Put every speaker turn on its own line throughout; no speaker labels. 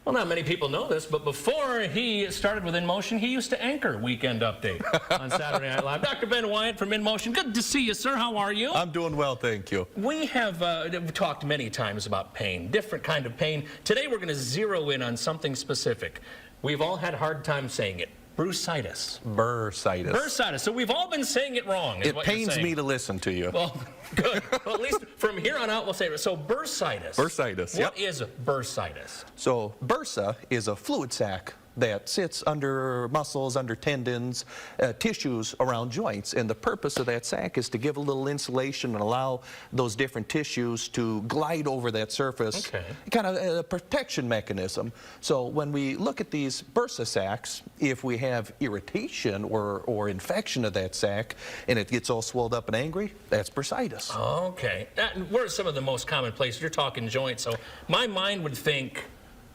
Well, not many people know this, but before he started with InMotion, he used to anchor Weekend Update on Saturday Night Live. Dr. Ben Wyatt from InMotion, good to see you, sir. How are you?
I'm doing well, thank you.
We have talked many times about pain, different kind of pain. Today we're going to zero in on something specific. We've all had a hard time saying it. Bursitis.
Bursitis.
Bursitis. So we've all been saying it wrong.
It pains me to listen to you.
Well, good. Well, at least from here on out, we'll say it. So bursitis.
Bursitis,
What is bursitis?
So bursa is a fluid sac that sits under muscles, under tendons, tissues around joints. And the purpose of that sac is to give a little insulation and allow those different tissues to glide over that surface.
Okay.
Kind of a protection mechanism. So when we look at these bursa sacs, if we have irritation or infection of that sac and it gets all swelled up and angry, that's bursitis.
Okay. Where are some of the most common places? You're talking joints, so my mind would think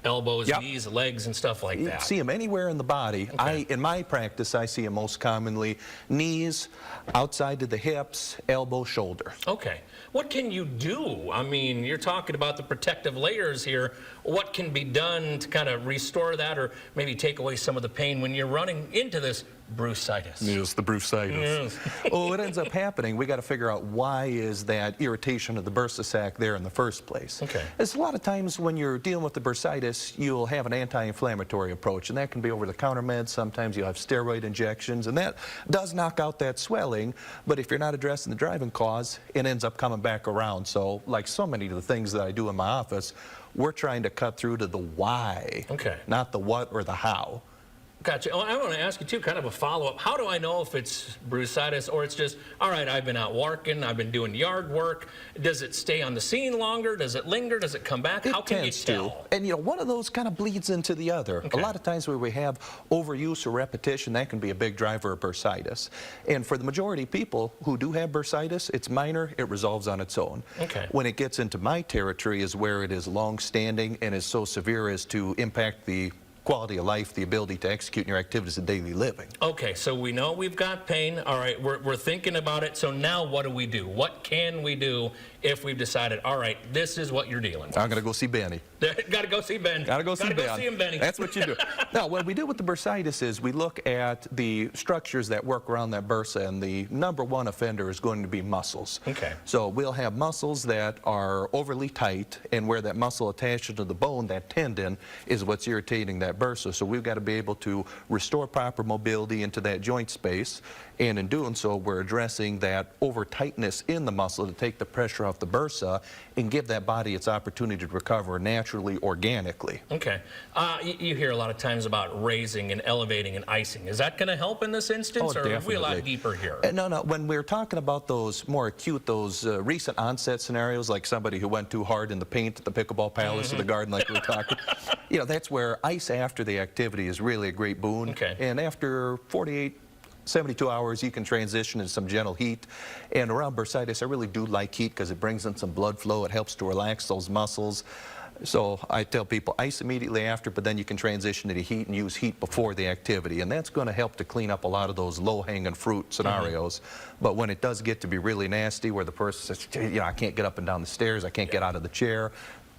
elbows,
Yep.
knees, legs, and stuff like
You
that.
see them anywhere in the body.
Okay.
In my practice, I see them most commonly knees, outside of the hips, elbow, shoulder.
Okay. What can you do? I mean, you're talking about the protective layers here. What can be done to kind of restore that or maybe take away some of the pain when you're running into this bursitis?
Yes, the bursitis.
Yes.
Well, what ends up happening, we got to figure out why is that irritation of the bursa sac there in the first place.
Okay.
There's a lot of times when you're dealing with the bursitis, you'll have an anti-inflammatory approach, and that can be over-the-counter meds. Sometimes you'll have steroid injections, and that does knock out that swelling, but if you're not addressing the driving cause, it ends up coming back around. So, like so many of the things that I do in my office, we're trying to cut through to the why,
Okay.
not the what or the how.
Gotcha. Oh, I want to ask you, too, kind of a follow-up. How do I know if it's bursitis or it's just, all right, I've been out working, I've been doing yard work. Does it stay on the scene longer? Does it linger? Does it come back? How can you tell?
And, you know, one of those kind of bleeds into the other.
Okay.
A lot of times where we have overuse or repetition, that can be a big driver of bursitis. And for the majority of people who do have bursitis, it's minor, it resolves on its own.
Okay.
When it gets into my territory is where it is long-standing and is so severe as to impact the quality of life, the ability to execute in your activities of daily living.
Okay, so we know we've got pain. All right, we're thinking about it. So now what do we do? What can we do if we've decided, all right, this is what you're dealing with?
I'm going to go see Benny.
Got to go see Ben.
Got to go see Ben.
Got to go see him, Benny.
That's what you do. Now, what we do with the bursitis is we look at the structures that work around that bursa, and the number one offender is going to be muscles.
Okay.
So we'll have muscles that are overly tight, and where that muscle attaches to the bone, that tendon, is what's irritating that bursa. So we've got to be able to restore proper mobility into that joint space, and in doing so, we're addressing that over-tightness in the muscle to take the pressure off the bursa and give that body its opportunity to recover naturally, organically.
Okay. You hear a lot of times about raising and elevating and icing. Is that going to help in this instance, or are we a lot deeper here?
No. When we're talking about those more acute, those recent onset scenarios, like somebody who went too hard in the paint at the pickleball palace or the garden like we were talking, you know, that's where ice after the activity is really a great boon.
Okay.
And after 72 hours, you can transition into some gentle heat. And around bursitis, I really do like heat because it brings in some blood flow. It helps to relax those muscles. So I tell people ice immediately after, but then you can transition into heat and use heat before the activity. And that's going to help to clean up a lot of those low-hanging fruit scenarios. But when it does get to be really nasty, where the person says, you know, I can't get up and down the stairs, I can't get out of the chair,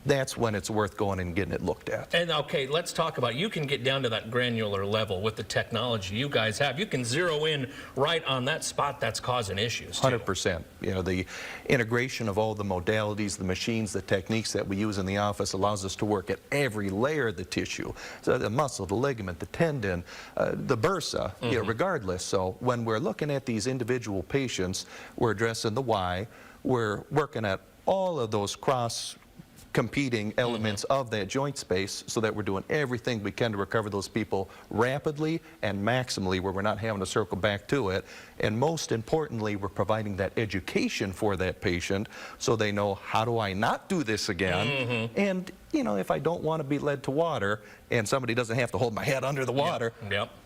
that's when it's worth going and getting it looked at.
And okay, let's talk about, you can get down to that granular level with the technology you guys have. You can zero in right on that spot that's causing issues too.
100%. You know, the integration of all the modalities, the machines, the techniques that we use in the office allows us to work at every layer of the tissue. So the muscle, the ligament, the tendon, the bursa, you know, regardless. So when we're looking at these individual patients, we're addressing the why. We're working at all of those competing elements of that joint space so that we're doing everything we can to recover those people rapidly and maximally, where we're not having to circle back to it. And most importantly, we're providing that education for that patient so they know, how do I not do this again? And, you know, if I don't want to be led to water and somebody doesn't have to hold my head under the water,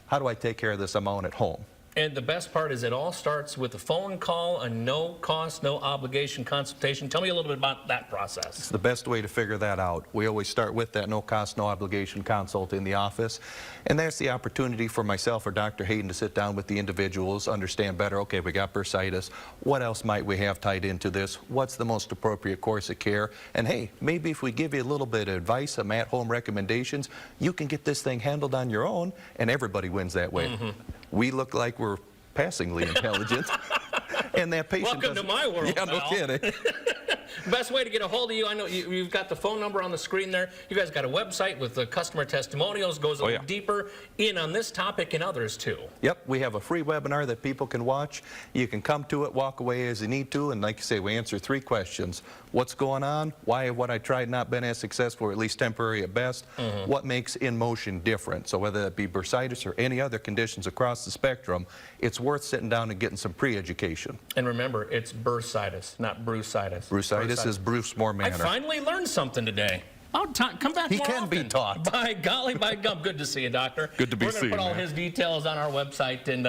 how do I take care of this? I'm on at home.
And the best part is it all starts with a phone call, a no cost, no obligation consultation. Tell me a little bit about that process.
It's the best way to figure that out. We always start with that no cost, no obligation consult in the office. And that's the opportunity for myself or Dr. Hayden to sit down with the individuals, understand better, okay, we got bursitis. What else might we have tied into this? What's the most appropriate course of care? And hey, maybe if we give you a little bit of advice, some at-home recommendations, you can get this thing handled on your own, and everybody wins that way. We look like we're passingly intelligent, and that patient
Welcome to my world,
Yeah, no
pal.
kidding.
Best way to get a hold of you, I know you've got the phone number on the screen there. You guys got a website with the customer testimonials, goes a little deeper in on this topic and others too.
Yep, we have a free webinar that people can watch. You can come to it, walk away as you need to, and like you say, we answer 3 questions. What's going on? Why have what I tried not been as successful, or at least temporary at best? What makes InMotion different? So whether that be bursitis or any other conditions across the spectrum, it's worth sitting down and getting some pre-education.
And remember, it's bursitis, not brucitis.
Bursitis is Bruce Moore
I
manner.
finally learned something today. Come back
He
more
can be
often.
taught.
By golly, by gum. Good to see you, doctor.
Good to be
We're going
seen,
to put all
man.
his details on our website, and